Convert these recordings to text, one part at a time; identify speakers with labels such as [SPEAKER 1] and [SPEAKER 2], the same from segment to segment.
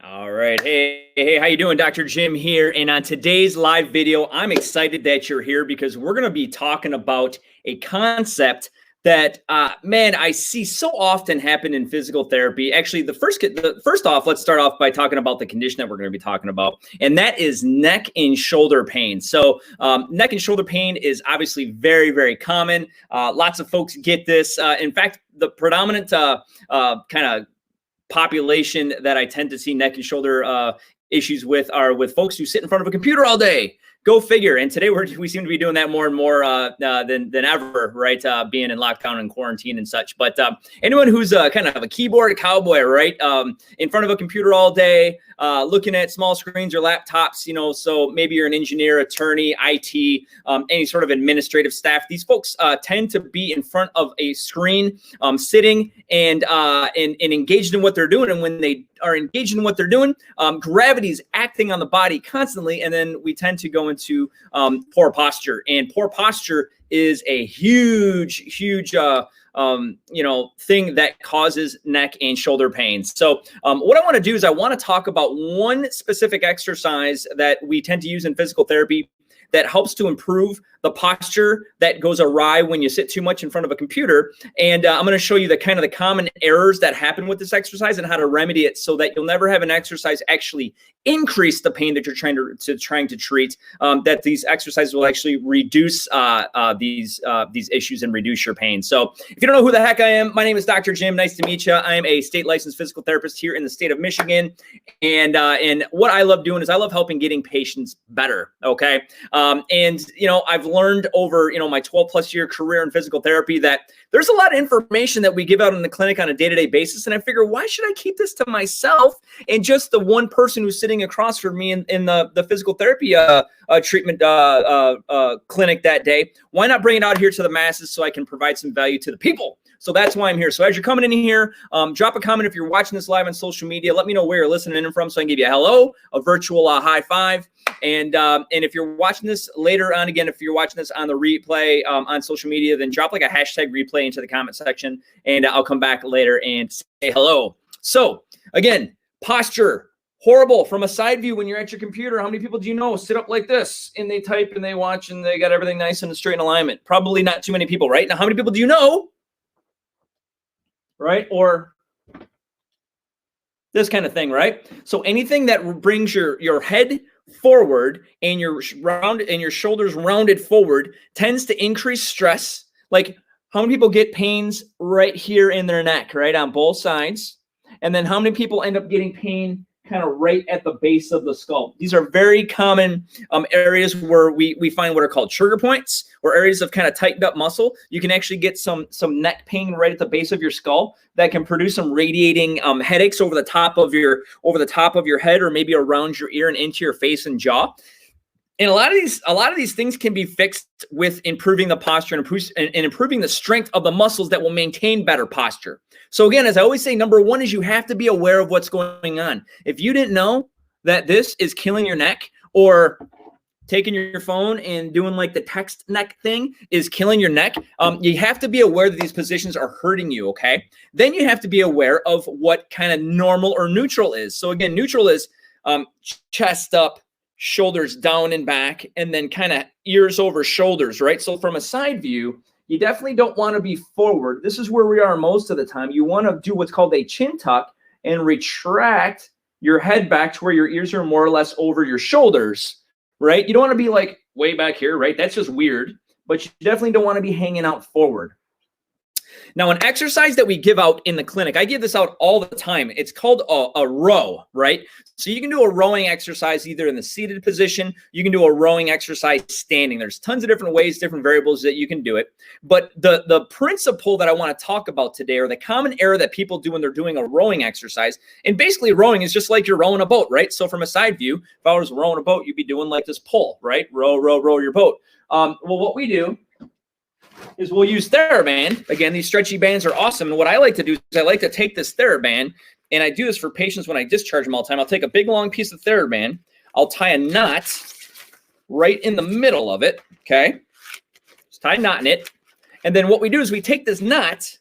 [SPEAKER 1] All right. Hey, how you doing? Dr. Jim here. And on today's live video, I'm excited that you're here because we're going to be talking about a concept that, man, I see so often happen in physical therapy. Actually, first off, let's start off by talking about the condition that we're going to be talking about, and that is neck and shoulder pain. So neck and shoulder pain is obviously very, very common. Lots of folks get this. In fact, the predominant kind of population that I tend to see neck and shoulder issues with are with folks who sit in front of a computer all day. Go figure. And today we seem to be doing that more and more than ever, right? Being in lockdown and quarantine and such. But anyone who's kind of a keyboard cowboy, right? In front of a computer all day, looking at small screens or laptops, so maybe you're an engineer, attorney, IT, any sort of administrative staff. These folks tend to be in front of a screen, sitting and engaged in what they're doing. And when they are engaged in what they're doing, gravity's acting on the body constantly, and then we tend to go into poor posture. And poor posture is a huge thing that causes neck and shoulder pain. So what I want to do is I want to talk about one specific exercise that we tend to use in physical therapy that helps to improve the posture that goes awry when you sit too much in front of a computer. And I'm going to show you the common errors that happen with this exercise and how to remedy it so that you'll never have an exercise actually increase the pain that you're trying to treat. That these exercises will actually reduce these issues and reduce your pain. So if you don't know who the heck I am, my name is Dr. Jim. Nice to meet you. I am a state licensed physical therapist here in the state of Michigan. And what I love doing is I love helping getting patients better. Okay. I've learned over, my 12 plus year career in physical therapy that there's a lot of information that we give out in the clinic on a day-to-day basis. And I figure, why should I keep this to myself and just the one person who's sitting across from me in the physical therapy treatment clinic that day? Why not bring it out here to the masses so I can provide some value to the people? So that's why I'm here. So as you're coming in here, drop a comment if you're watching this live on social media. Let me know where you're listening in from so I can give you a hello, a virtual high five. And if you're watching this later on, again, if you're watching this on the replay on social media, then drop like a hashtag replay into the comment section, and I'll come back later and say hello. So again, posture, horrible from a side view when you're at your computer. How many people do you know sit up like this and they type and they watch and they got everything nice and straight in alignment? Probably not too many people, right? Now, how many people do you know? Right? Or this kind of thing, right? So anything that brings your head forward and your shoulders rounded forward tends to increase stress. Like, how many people get pains right here in their neck, right, on both sides? And then how many people end up getting pain kind of right at the base of the skull? These are very common areas where we find what are called trigger points, or areas of kind of tightened up muscle. You can actually get some neck pain right at the base of your skull that can produce some radiating headaches over the top of your head, or maybe around your ear and into your face and jaw. And a lot of these things can be fixed with improving the posture and improving the strength of the muscles that will maintain better posture. So again, as I always say, number one is you have to be aware of what's going on. If you didn't know that this is killing your neck, or taking your phone and doing like the text neck thing is killing your neck, you have to be aware that these positions are hurting you, okay? Then you have to be aware of what kind of normal or neutral is. So again, neutral is chest up, shoulders down and back, and then kind of ears over shoulders, right? So from a side view, you definitely don't want to be forward. This is where we are most of the time. You want to do what's called a chin tuck and retract your head back to where your ears are more or less over your shoulders, right? You don't want to be like way back here, right? That's just weird, but you definitely don't want to be hanging out forward. Now, an exercise that we give out in the clinic, I give this out all the time. It's called a row, right? So you can do a rowing exercise either in the seated position. You can do a rowing exercise standing. There's tons of different ways, different variables that you can do it. But the principle that I want to talk about today, or the common error that people do when they're doing a rowing exercise, and basically rowing is just like you're rowing a boat, right? So from a side view, if I was rowing a boat, you'd be doing like this pull, right? Row, row, row your boat. Well, what we do is we'll use TheraBand. Again, these stretchy bands are awesome. And what I like to do is I like to take this TheraBand, and I do this for patients when I discharge them all the time. I'll take a big, long piece of TheraBand. I'll tie a knot right in the middle of it, okay? Just tie a knot in it. And then what we do is we take this knot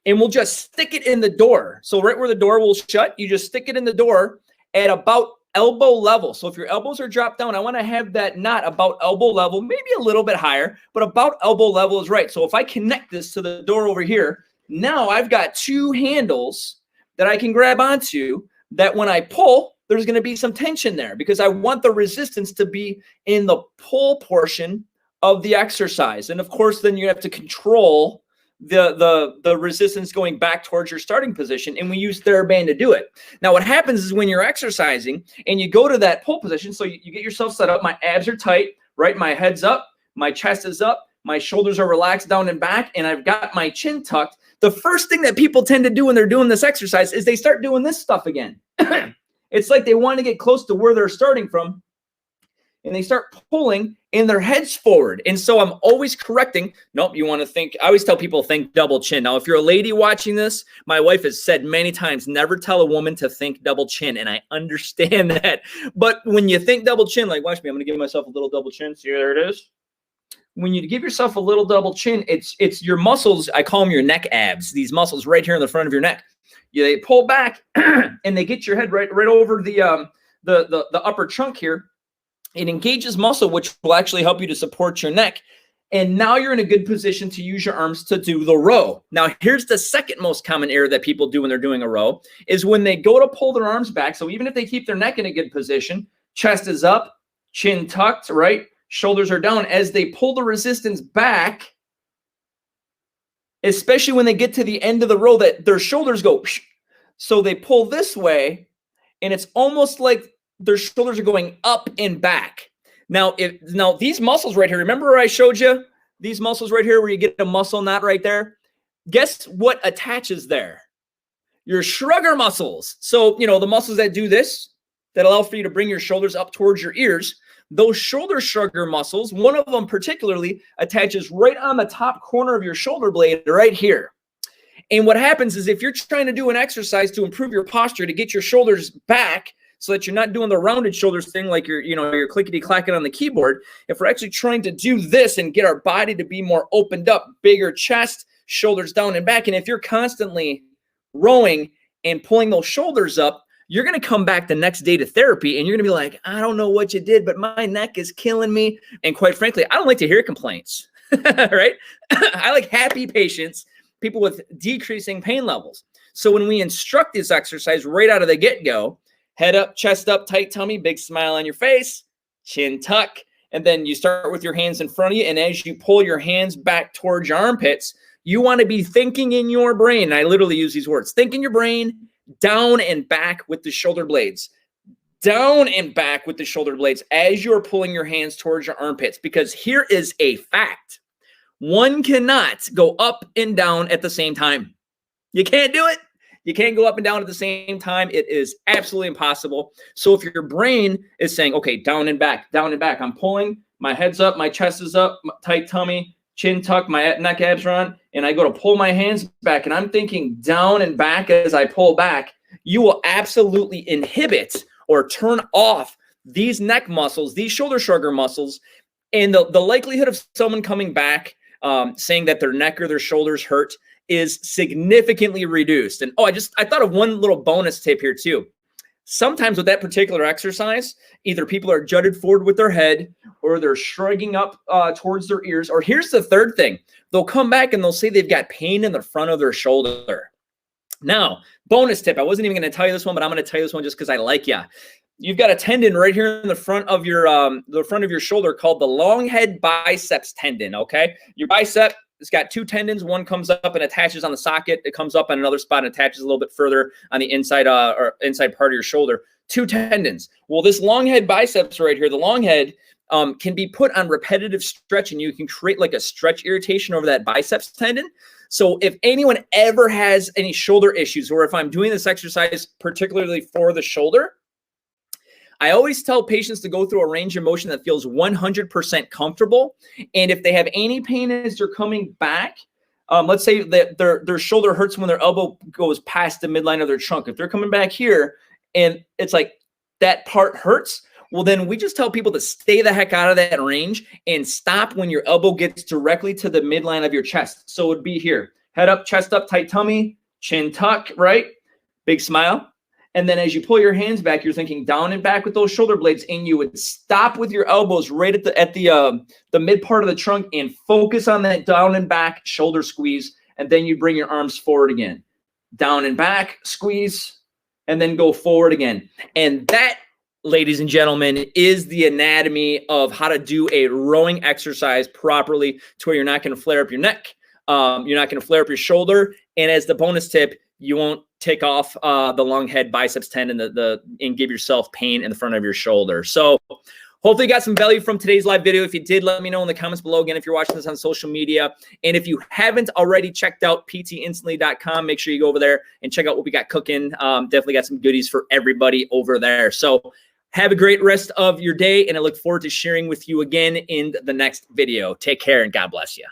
[SPEAKER 1] and we'll just stick it in the door. So right where the door will shut, you just stick it in the door at about elbow level. So if your elbows are dropped down, I want to have that knot about elbow level, maybe a little bit higher, but about elbow level is right. So if I connect this to the door over here, now I've got two handles that I can grab onto that when I pull, there's going to be some tension there because I want the resistance to be in the pull portion of the exercise. And of course, then you have to control the resistance going back towards your starting position, and we use TheraBand to do it. Now, what happens is when you're exercising and you go to that pull position, so you get yourself set up, my abs are tight, right? My head's up, my chest is up, my shoulders are relaxed down and back, and I've got my chin tucked. The first thing that people tend to do when they're doing this exercise is they start doing this stuff again. It's like they want to get close to where they're starting from, and they start pulling and their heads forward. And so I'm always correcting. Nope, you want to think. I always tell people think double chin. Now, if you're a lady watching this, my wife has said many times, never tell a woman to think double chin. And I understand that. But when you think double chin, like watch me, I'm going to give myself a little double chin. See, there it is. When you give yourself a little double chin, it's your muscles. I call them your neck abs. These muscles right here in the front of your neck. They pull back and they get your head right over the upper trunk here. It engages muscle, which will actually help you to support your neck. And now you're in a good position to use your arms to do the row. Now, here's the second most common error that people do when they're doing a row is when they go to pull their arms back. So even if they keep their neck in a good position, chest is up, chin tucked, right? Shoulders are down. As they pull the resistance back, especially when they get to the end of the row, that their shoulders go. So they pull this way, and it's almost like their shoulders are going up and back. Now, these muscles right here, remember where I showed you these muscles right here where you get a muscle knot right there? Guess what attaches there? Your Shrugger muscles. So, the muscles that do this, that allow for you to bring your shoulders up towards your ears, those shoulder Shrugger muscles, one of them particularly attaches right on the top corner of your shoulder blade right here. And what happens is if you're trying to do an exercise to improve your posture, to get your shoulders back, so that you're not doing the rounded shoulders thing like you're clickety-clacking on the keyboard. If we're actually trying to do this and get our body to be more opened up, bigger chest, shoulders down and back, and if you're constantly rowing and pulling those shoulders up, you're going to come back the next day to therapy and you're going to be like, I don't know what you did, but my neck is killing me. And quite frankly, I don't like to hear complaints, right? I like happy patients, people with decreasing pain levels. So when we instruct this exercise right out of the get-go, head up, chest up, tight tummy, big smile on your face, chin tuck, and then you start with your hands in front of you, and as you pull your hands back towards your armpits, you want to be thinking in your brain, and I literally use these words, think in your brain, down and back with the shoulder blades, down and back with the shoulder blades as you're pulling your hands towards your armpits, because here is a fact. One cannot go up and down at the same time. You can't do it. You can't go up and down at the same time. It is absolutely impossible. So if your brain is saying, okay, down and back, I'm pulling, my head's up, my chest is up, tight tummy, chin tuck, my neck abs are on, and I go to pull my hands back, and I'm thinking down and back as I pull back, you will absolutely inhibit or turn off these neck muscles, these shoulder Shrugger muscles, and the likelihood of someone coming back saying that their neck or their shoulders hurt is significantly reduced. And I thought of one little bonus tip here too. Sometimes with that particular exercise, either people are jutted forward with their head or they're shrugging up towards their ears. Or here's the third thing. They'll come back and they'll say they've got pain in the front of their shoulder. Now, bonus tip. I wasn't even going to tell you this one, but I'm going to tell you this one just because I like you. You've got a tendon right here in the front of your shoulder called the long head biceps tendon, okay? Your bicep, it's got two tendons. One comes up and attaches on the socket. It comes up on another spot and attaches a little bit further on the inside or inside part of your shoulder. Two tendons. Well, this long head biceps right here, the long head can be put on repetitive stretch, and you can create like a stretch irritation over that biceps tendon. So if anyone ever has any shoulder issues, or if I'm doing this exercise particularly for the shoulder, I always tell patients to go through a range of motion that feels 100% comfortable. And if they have any pain as they're coming back, let's say that their shoulder hurts when their elbow goes past the midline of their trunk. If they're coming back here and it's like that part hurts, well, then we just tell people to stay the heck out of that range and stop when your elbow gets directly to the midline of your chest. So it would be here. Head up, chest up, tight tummy, chin tuck, right? Big smile. And then as you pull your hands back, you're thinking down and back with those shoulder blades, and you would stop with your elbows right at the mid part of the trunk and focus on that down and back shoulder squeeze. And then you bring your arms forward again, down and back, squeeze, and then go forward again. And that, ladies and gentlemen, is the anatomy of how to do a rowing exercise properly to where you're not going to flare up your neck. You're not going to flare up your shoulder. And as the bonus tip, you won't take off the long head biceps tendon and give yourself pain in the front of your shoulder. So hopefully you got some value from today's live video. If you did, let me know in the comments below. Again, if you're watching this on social media, and if you haven't already checked out ptinstantly.com, make sure you go over there and check out what we got cooking. Definitely got some goodies for everybody over there. So have a great rest of your day, and I look forward to sharing with you again in the next video. Take care, and God bless you.